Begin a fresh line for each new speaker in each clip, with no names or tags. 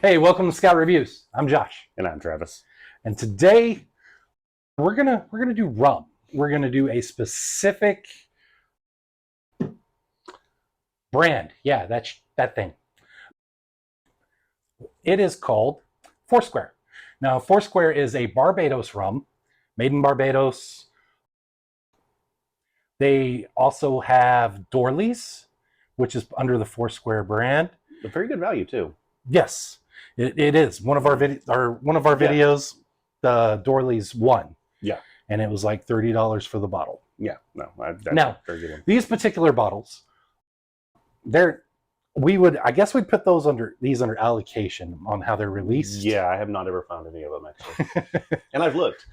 Hey, welcome to Scout Reviews. I'm Josh,
And I'm Travis.
and today we're gonna do rum. We're gonna do a specific brand. Yeah, that's that thing. It is called Foursquare. Now, Foursquare is a Barbados rum, made in Barbados. They also have Dorleys, which is under the Foursquare brand.
A very good value too.
Yes, it is. One of our videos, the Dorleys won.
Yeah.
And it was like $30 for the bottle.
Yeah. No, that's
Now,
a very good one.
These particular bottles, I guess we'd put these under allocation on how they're released.
Yeah, I have not ever found any of them actually. And I've looked.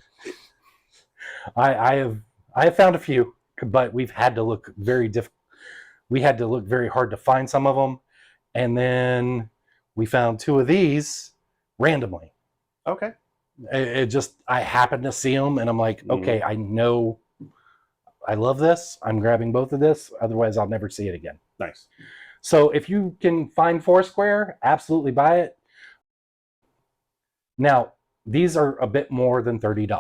I have found a few, but we've had to look we had to look very hard to find some of them. And then we found two of these randomly.
Okay.
I happened to see them and I'm like, okay, I know I love this. I'm grabbing both of this. Otherwise, I'll never see it again.
Nice.
So if you can find Foursquare, absolutely buy it. Now, these are a bit more than $30.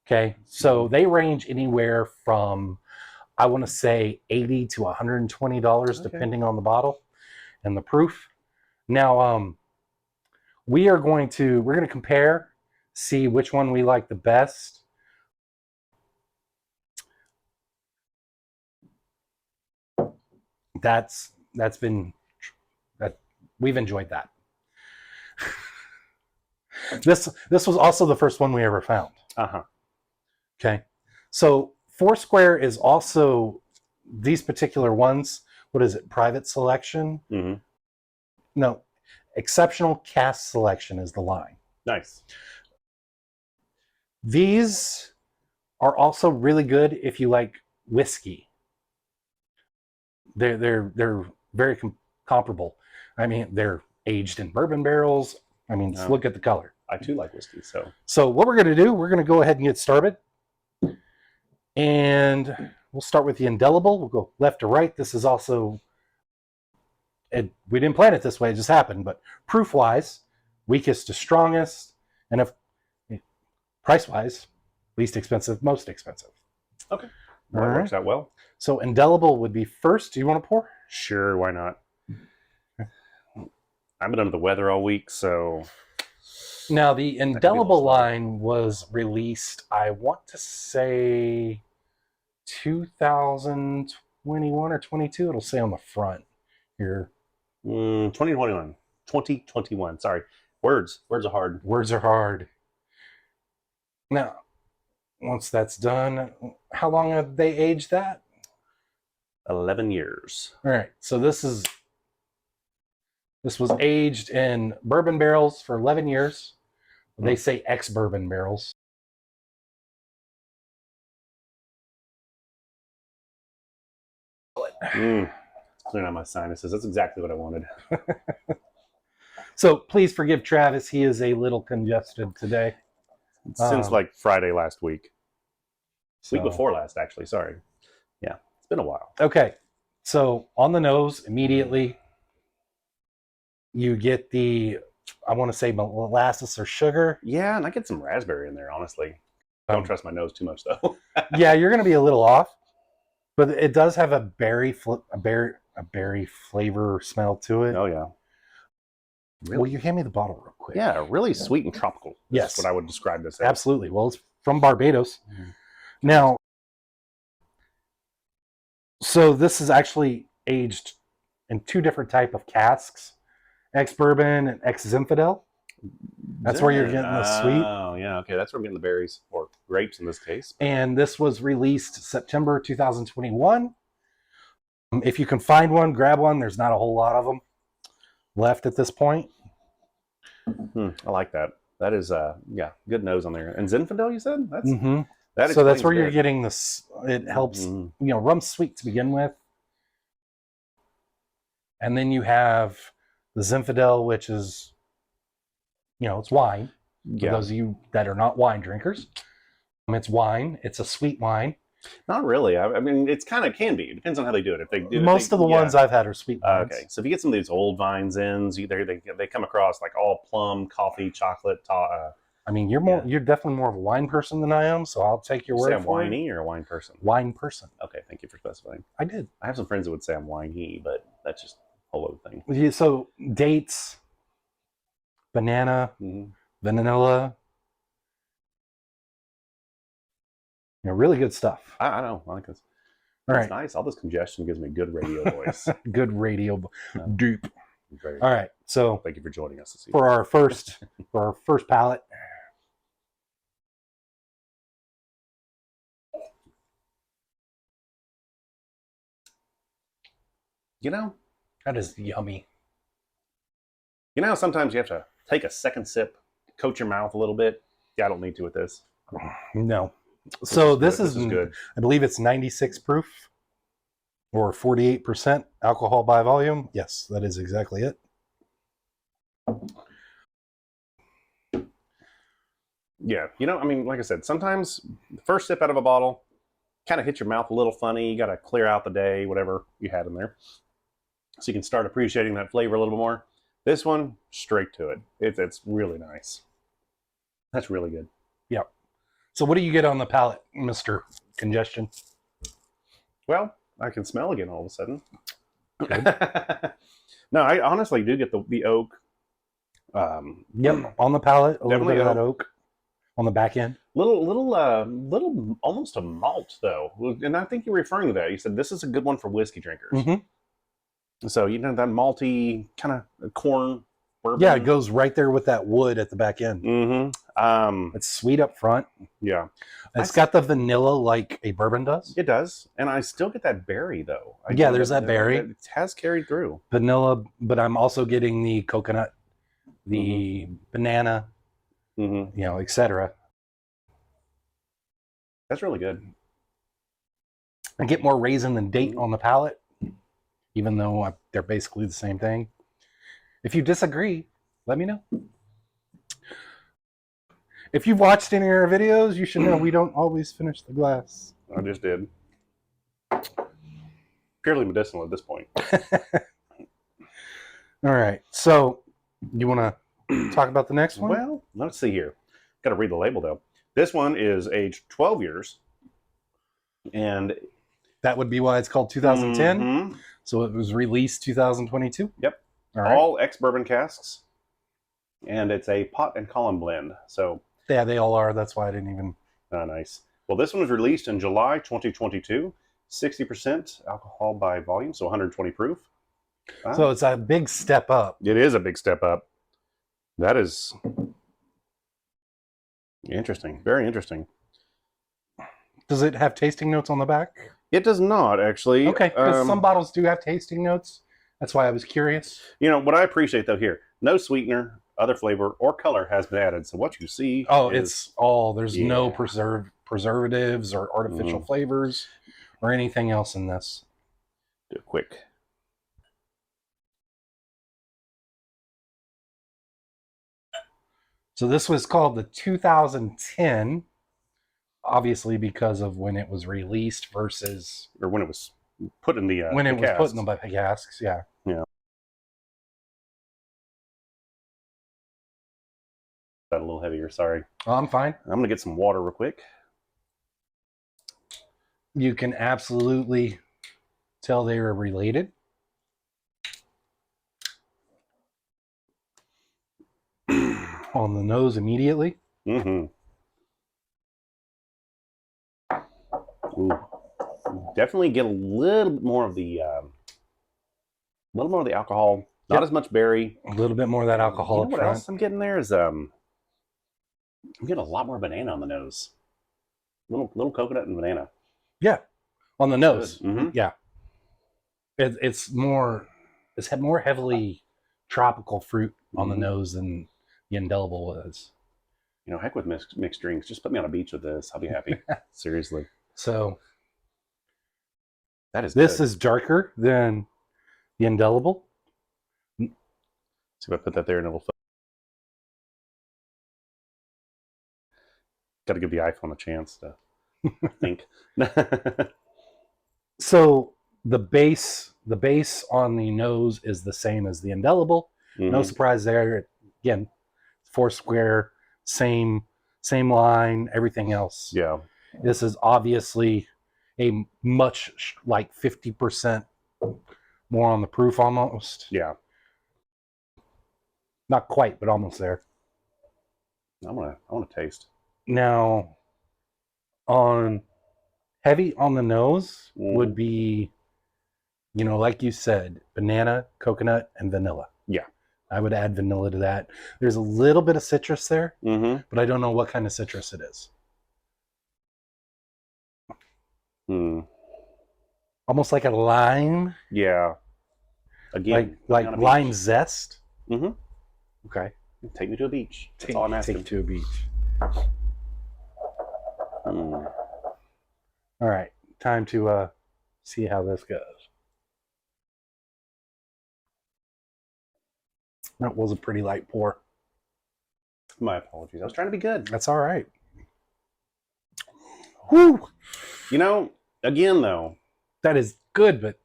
Okay. So they range anywhere from, I want to say, $80 to $120, depending on the bottle and the proof. Now, we're going to compare, see which one we like the best. We've enjoyed that. This was also the first one we ever found. Okay, so Foursquare is also these particular ones. What is it? Private selection? No, exceptional cask selection is the line.
Nice.
These are also really good if you like whiskey. They're very comparable. I mean, they're aged in bourbon barrels. I mean, just look at the color.
I too like whiskey,
So what we're going to do, we're going to go ahead and get started. And we'll start with the Indelible. We'll go left to right. This is also, we didn't plan it this way, it just happened, but proof-wise, weakest to strongest, and if price-wise, least expensive, most expensive.
Okay. That works out well.
So Indelible would be first. Do you want to pour?
Sure, why not? I've been under the weather all week, so...
Now, the Indelible line was released, I want to say, 2021 or 22. It'll say on the front here.
2021. 2021, sorry. Words are hard.
Words are hard. Now, once that's done, how long have they aged that?
11 years.
All right, so this was aged in bourbon barrels for 11 years. They say ex-bourbon barrels.
Clearing out my sinuses. That's exactly what I wanted.
So please forgive Travis. He is a little congested today.
Since like Friday last week. Week before last, actually. Sorry. Yeah, it's been a while.
Okay, so on the nose, immediately, you get the, I want to say molasses or sugar.
Yeah, and I get some raspberry in there, honestly. I don't trust my nose too much, though.
Yeah, you're going to be a little off, but it does have a berry flavor smell to it.
Oh, yeah.
Really? Will you hand me the bottle real quick?
Yeah, really sweet and tropical.
Yes.
That's what I would describe this as.
Absolutely. Well, it's from Barbados. Now, so this is actually aged in two different type of casks, ex-bourbon and ex-Zinfandel. That's where you're getting the sweet.
Oh, yeah. Okay, that's where I'm getting the berries, or grapes in this case.
And this was released September 2021. If you can find one, grab one. There's not a whole lot of them left at this point.
I like that. That is, yeah, good nose on there. And Zinfandel, you said?
So that's where you're getting this. It helps, rum's sweet to begin with. And then you have the Zinfandel, which is, it's wine. For those of you that are not wine drinkers. It's wine. It's a sweet wine.
Not really. I mean, it's kind of can be. It depends on how they do it. If they do
Most of the ones I've had are sweet vines.
Okay, so if you get some of these old vines ins, they come across like all plum, coffee, chocolate.
I mean, you're definitely more of a wine person than I am, so I'll take your word
I'm
for it.
winey or a wine person?
Wine person.
Okay, thank you for specifying.
I did.
I have some friends that would say I'm winey, but that's just a whole other thing.
Yeah, so dates, banana, vanilla. Really good stuff.
I know. I like this. That's nice. All this congestion gives me good radio voice.
Good radio dupe.
Very
all right. So
thank you for joining us this evening.
For our first palate.
You know,
that is yummy.
You know, sometimes you have to take a second sip, coat your mouth a little bit. Yeah, I don't need to with this.
No. So this is
good.
I believe it's 96 proof or 48% alcohol by volume. Yes, that is exactly it.
Yeah, you know, I mean, like I said, sometimes the first sip out of a bottle kind of hits your mouth a little funny. You got to clear out the day, whatever you had in there, so you can start appreciating that flavor a little bit more. This one, straight to it. It's really nice. That's really good.
Yep. So what do you get on the palate, Mr. Congestion?
Well, I can smell again all of a sudden. No, I honestly do get the oak.
Yep, on the palate, a little bit of that oak on the back end.
Little, almost a malt though, and I think you're referring to that. You said this is a good one for whiskey drinkers.
Mm-hmm.
So you know that malty kind of corn. Bourbon.
Yeah, it goes right there with that wood at the back end.
Mm-hmm.
It's sweet up front.
Yeah,
it's got the vanilla like a bourbon does.
It does, and I still get that berry though.
Yeah, there's that berry.
It has carried through
vanilla, but I'm also getting the coconut, the banana, you know, etc.
That's really good.
I get more raisin than date on the palate, even though they're basically the same thing. If you disagree, let me know. If you've watched any of our videos, you should know we don't always finish the glass.
I just did. Purely medicinal at this point.
All right. So, you want to talk about the next one?
Well, let's see here. Got to read the label though. This one is aged 12 years. And
that would be why it's called 2010. So it was released 2022.
Yep. All ex-bourbon casks. And it's a pot and column blend. So
yeah, they all are. That's why I didn't even.
Nice. Well, this one was released in July 2022. 60% alcohol by volume, so 120 proof.
So it's a big step up.
It is a big step up. That is interesting. Very interesting.
Does it have tasting notes on the back?
It does not, actually.
Okay, because some bottles do have tasting notes. That's why I was curious.
You know, what I appreciate, though, here, no sweetener, other flavor, or color has been added. So what you see
it's all, there's no preservatives or artificial flavors or anything else in this.
Do it quick.
So this was called the 2010, obviously because of when it was released versus...
Or when it was put in the
when it was put in the casks, yeah.
Yeah. That a little heavier, sorry.
Oh, I'm fine.
I'm going to get some water real quick.
You can absolutely tell they are related. On the nose immediately.
Ooh. Definitely get a little bit more of the alcohol. Not as much berry.
A little bit more of that alcohol up
what
front.
Else I'm getting there is I'm getting a lot more banana on the nose. Little coconut and banana.
Yeah, on the nose.
Yeah,
it's more heavily tropical fruit on the nose than the Indelible was.
You know, heck with mixed drinks. Just put me on a beach with this. I'll be happy. Seriously.
So
this
is darker than the Indelible.
See if I put that there and it'll. Got to give the iPhone a chance to I think.
So the base on the nose is the same as the Indelible. No surprise there. Again, Foursquare, same line, everything else.
Yeah.
This is obviously a much like 50% more on the proof almost.
Yeah.
Not quite, but almost there.
I want to taste.
Now, on heavy on the nose would be, you know, like you said, banana, coconut, and vanilla.
Yeah.
I would add vanilla to that. There's a little bit of citrus there, but I don't know what kind of citrus it is. Almost like a lime.
Yeah. Again,
like lime zest. Okay.
Take me to a beach. That's all I'm asking.
Take to a beach. All right. Time to see how this goes. That was a pretty light pour.
My apologies. I was trying to be good.
That's all right. Whew.
You know, again though,
that is good, but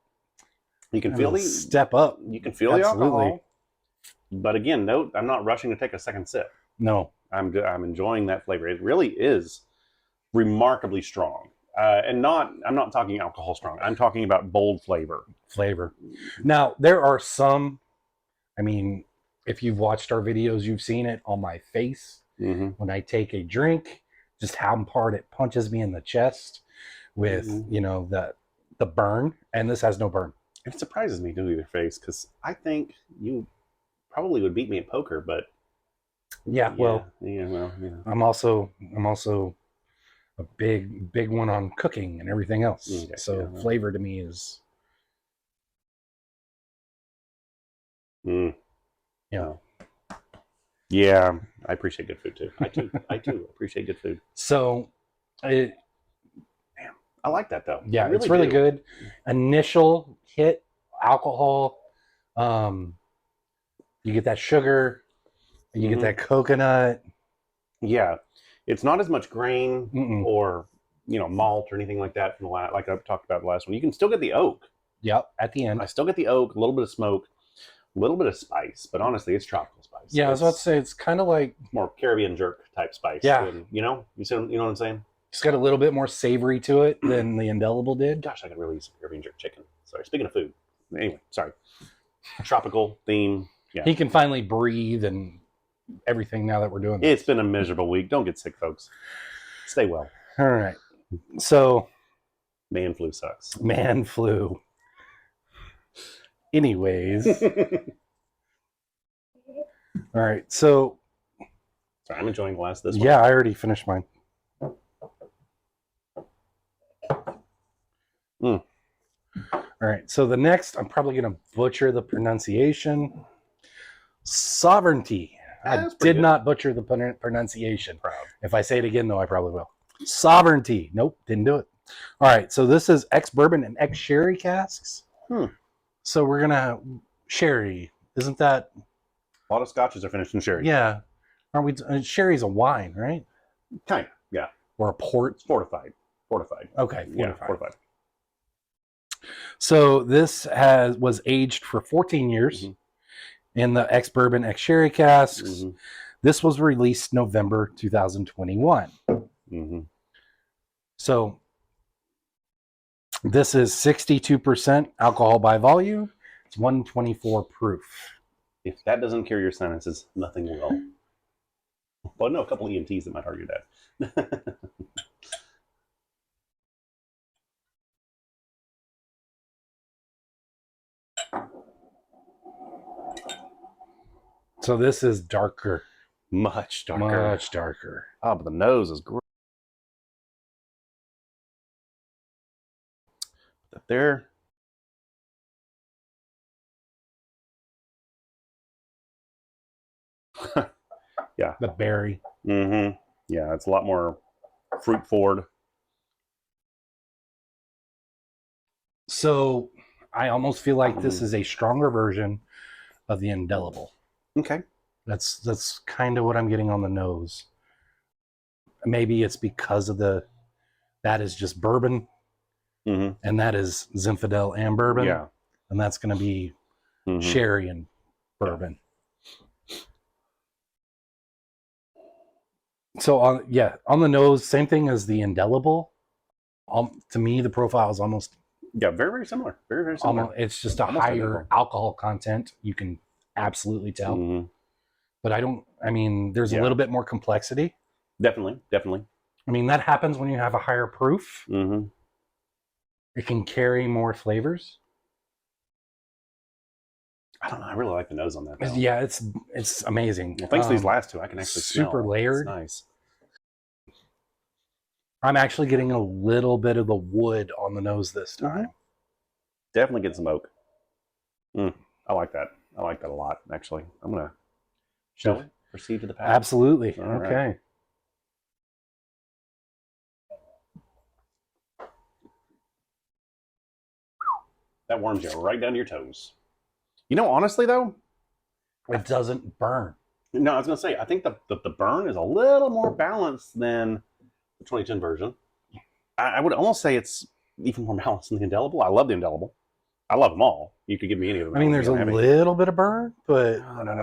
you can feel the
step up.
You can feel the alcohol. But again, note, I'm not rushing to take a second sip.
No,
I'm enjoying that flavor. It really is remarkably strong. And I'm not talking alcohol strong. I'm talking about bold flavor.
Now, there are some, I mean, if you've watched our videos, you've seen it on my face. When I take a drink, just how hard it punches me in the chest with, you know, the burn. And this has no burn.
It surprises me to your face because I think you probably would beat me at poker, but
yeah, well, I'm also a big one on cooking and everything else. Okay, so flavor to me is
yeah, I appreciate good food too. I too appreciate good food.
So
I like that though.
Yeah, it's really good. Initial hit alcohol, you get that sugar, you get that coconut.
Yeah, it's not as much grain or malt or anything like that from the like I talked about the last one. You can still get the oak.
Yep, at the end.
I still get the oak, a little bit of smoke, a little bit of spice, but honestly, it's tropical spice.
Yeah, I was about to say it's kind of like
more Caribbean jerk type spice.
Yeah,
than, you know what I'm saying.
It's got a little bit more savory to it than the Indelible did.
Gosh, I could really use some Caribbean jerk chicken. Sorry, speaking of food. Anyway, sorry. Tropical theme. Yeah.
He can finally breathe and everything now that we're doing this.
It's been a miserable week. Don't get sick, folks. Stay well.
All right. So.
Man flu sucks.
Man flu. Anyways. All right. So.
Sorry, I'm enjoying the last of this one.
Yeah, I already finished mine. All right, so the next, I'm probably going to butcher the pronunciation. Sovereignty. I did not butcher the pronunciation.
Proud.
If I say it again, though, I probably will. Sovereignty. Nope, didn't do it. All right, so this is ex-bourbon and ex-sherry casks. So we're going to sherry. Isn't that?
A lot of scotches are finished in sherry.
Yeah. Aren't we? Sherry's a wine, right?
Kind of, yeah.
Or a port?
It's fortified.
Okay,
fortified.
So this was aged for 14 years in the ex-bourbon, ex-sherry casks. This was released November 2021. So this is 62% alcohol by volume. It's 124 proof.
If that doesn't cure your sinuses, nothing will. Well, no, a couple of EMTs that might argue that.
So this is darker.
Much darker.
Much darker.
Oh, but the nose is great. Up there. Yeah.
The berry.
Yeah, it's a lot more fruit forward.
So I almost feel like this is a stronger version of the Indelible.
Okay.
That's kind of what I'm getting on the nose. Maybe it's because of the that is just bourbon, and that is Zinfandel and bourbon.
Yeah.
And that's going to be sherry and bourbon. Yeah. So on the nose, same thing as the Indelible. To me, the profile is almost
very, very similar. Very, very similar.
It's just a higher alcohol content. You can absolutely tell. But there's a little bit more complexity.
Definitely.
I mean, that happens when you have a higher proof. It can carry more flavors.
I don't know. I really like the nose on that, though.
Yeah, it's amazing.
Well, thanks to these last two, I can actually
super
smell.
Layered.
It's nice.
I'm actually getting a little bit of the wood on the nose this time.
Definitely get some oak. I like that. I like that a lot, actually. I'm going to... Shall we proceed to the palate?
Absolutely.
All
okay.
Right. That warms you right down to your toes. You know, honestly, though,
it doesn't burn.
No, I was going to say, I think the burn is a little more balanced than the 2010 version. I would almost say it's even more balanced than the Indelible. I love the Indelible. I love them all. You could give me any of them.
I mean, there's a little bit of burn, but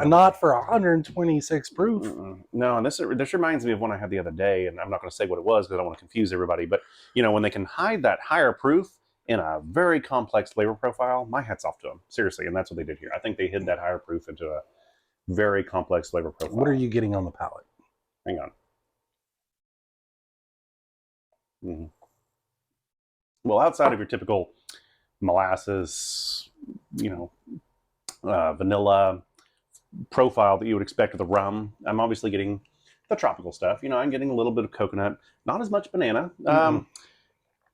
not for 126 proof.
No, and this reminds me of one I had the other day, and I'm not going to say what it was because I don't want to confuse everybody. But, you know, when they can hide that higher proof in a very complex flavor profile, my hat's off to them. Seriously, and that's what they did here. I think they hid that higher proof into a very complex flavor profile.
What are you getting on the palate?
Hang on. Well, outside of your typical molasses, you know, vanilla profile that you would expect with a rum, I'm obviously getting the tropical stuff. You know, I'm getting a little bit of coconut, not as much banana.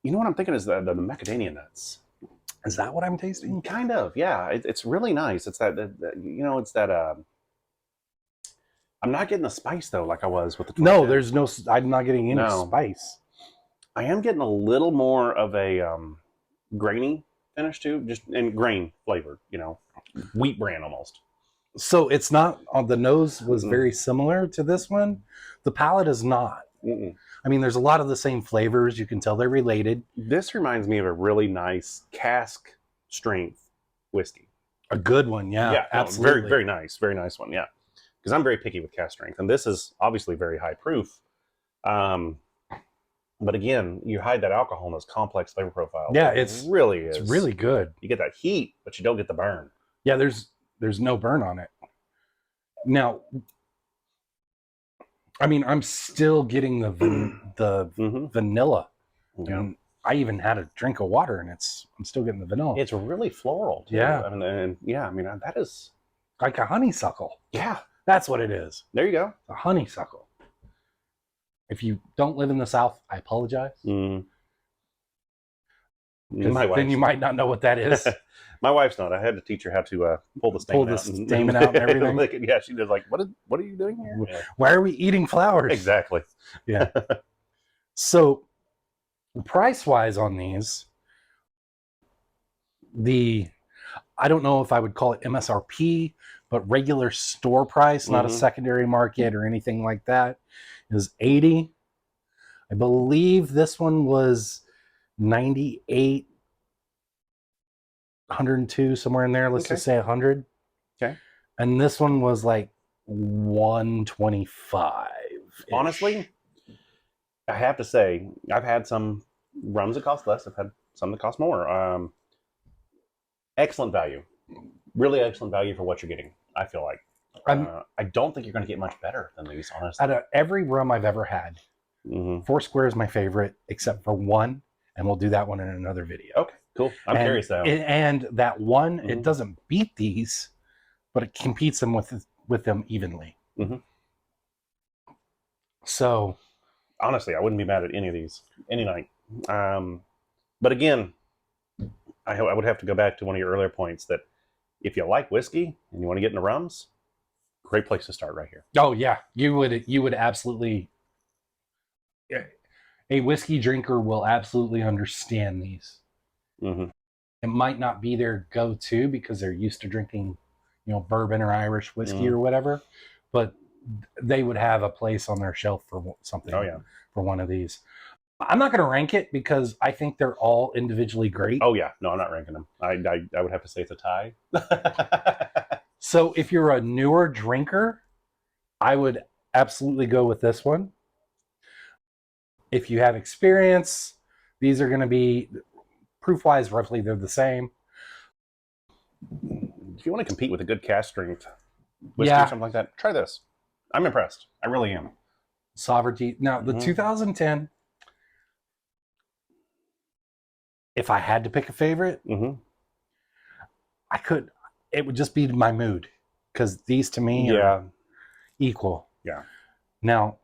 You know what I'm thinking is the macadamia nuts.
Is that what I'm tasting?
Kind of, yeah. It's really nice. It's that you know, it's that. I'm not getting the spice though, like I was with the.
No, there's no. I'm not getting any spice.
I am getting a little more of a grainy finish too, just and grain flavored. You know, wheat bran almost.
So it's not on the nose was very similar to this one. The palate is not. I mean, there's a lot of the same flavors. You can tell they're related.
This reminds me of a really nice cask strength whiskey.
A good one, yeah, absolutely.
Very, very nice one, yeah. Because I'm very picky with cask strength, and this is obviously very high proof. But again, you hide that alcohol in those complex flavor profiles.
Yeah,
it's really
good.
You get that heat, but you don't get the burn.
Yeah, there's no burn on it. Now, I mean, I'm still getting the vanilla.
Yeah.
And I even had a drink of water, and I'm still getting the vanilla.
It's really floral, too.
Yeah.
I mean, that is
like a honeysuckle.
Yeah,
that's what it is.
There you go.
A honeysuckle. If you don't live in the South, I apologize. Then you might not know what that is.
My wife's not. I had to teach her how to pull the stamen
out and everything.
Yeah, she was like, what are you doing here? Yeah.
Why are we eating flowers?
Exactly.
Yeah. So price-wise on these, I don't know if I would call it MSRP, but regular store price, not a secondary market or anything like that, is $80. I believe this one was $98, $102, somewhere in there. Let's just say $100.
Okay.
And this one was like $125.
Honestly, I have to say, I've had some rums that cost less. I've had some that cost more. Excellent value. Really excellent value for what you're getting, I feel like. I don't think you're going to get much better than these, honestly.
Out of every rum I've ever had, Foursquare is my favorite, except for one, and we'll do that one in another video.
Okay, cool. I'm curious, though.
And that one, it doesn't beat these, but it competes them with them evenly. So,
honestly, I wouldn't be mad at any of these any night. But again, I would have to go back to one of your earlier points that if you like whiskey and you want to get into rums, great place to start right here.
Oh yeah, you would absolutely. A whiskey drinker will absolutely understand these. It might not be their go-to because they're used to drinking, bourbon or Irish whiskey or whatever, but they would have a place on their shelf for something.
Oh yeah,
for one of these. I'm not going to rank it because I think they're all individually great.
Oh yeah, no, I'm not ranking them. I would have to say it's a tie.
So if you're a newer drinker, I would absolutely go with this one. If you have experience, these are going to be, proof-wise, roughly they're the same.
If you want to compete with a good cask strength whiskey or something like that, try this. I'm impressed. I really am.
Sovereignty. Now, the 2010, if I had to pick a favorite, I could. It would just be my mood, because these to me are equal.
Yeah.
Now,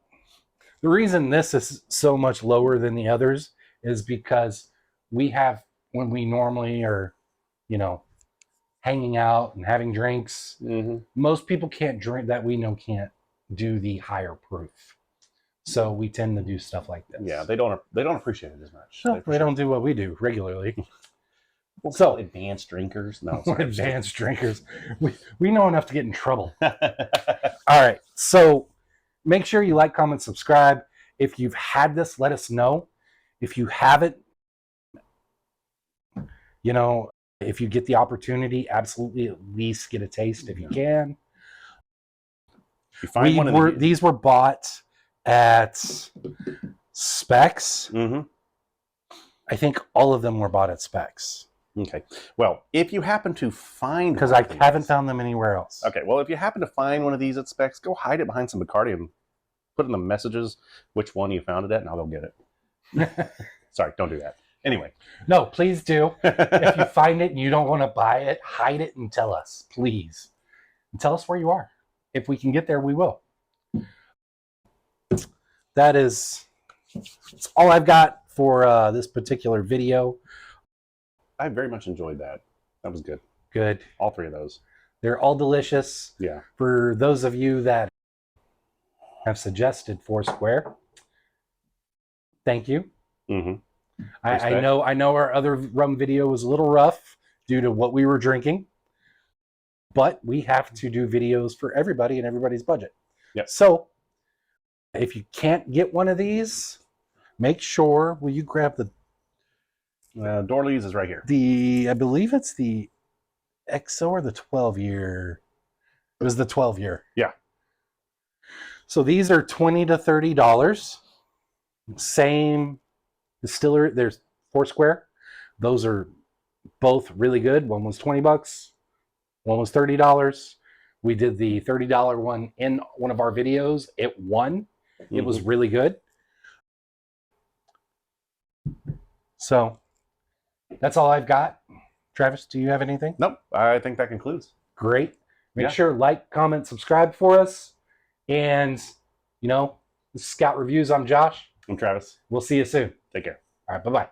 the reason this is so much lower than the others is because we have, when we normally are, hanging out and having drinks, most people can't drink, that we know can't do the higher proof. So we tend to do stuff like this.
Yeah, they don't appreciate it as much.
No, they don't do what we do regularly.
So advanced drinkers. No, sorry.
Advanced drinkers. We know enough to get in trouble. All right. So make sure you like, comment, subscribe. If you've had this, let us know. If you haven't, if you get the opportunity, absolutely at least get a taste if you can.
You find one of
these were bought at Specs. I think all of them were bought at Specs.
Okay. Well, if you happen to find,
because I haven't found them anywhere else.
Okay. Well, if you happen to find one of these at Specs, go hide it behind some Bacardi and put in the messages which one you found it at, and I'll go get it. Sorry, don't do that. Anyway.
No, please do. If you find it and you don't want to buy it, hide it and tell us, please. And tell us where you are. If we can get there, we will. That's all I've got for this particular video.
I very much enjoyed that. That was good.
Good.
All three of those. They're
all delicious.
Yeah.
For those of you that have suggested Foursquare, thank you. I know our other rum video was a little rough due to what we were drinking, but we have to do videos for everybody and everybody's budget.
Yep.
So if you can't get one of these, make sure, will you grab the
Dorley's is right here.
I believe it's the XO or the 12-year. It was the 12-year.
Yeah.
So these are $20 to $30. Same distiller. There's Foursquare. Those are both really good. One was $20. One was $30. We did the $30 one in one of our videos. It won. It was really good. So that's all I've got. Travis, do you have anything?
Nope. I think that concludes.
Great. Make sure like, comment, subscribe for us. And, this is Scout Reviews. I'm Josh.
I'm Travis.
We'll see you soon.
Take care.
All right. Bye-bye.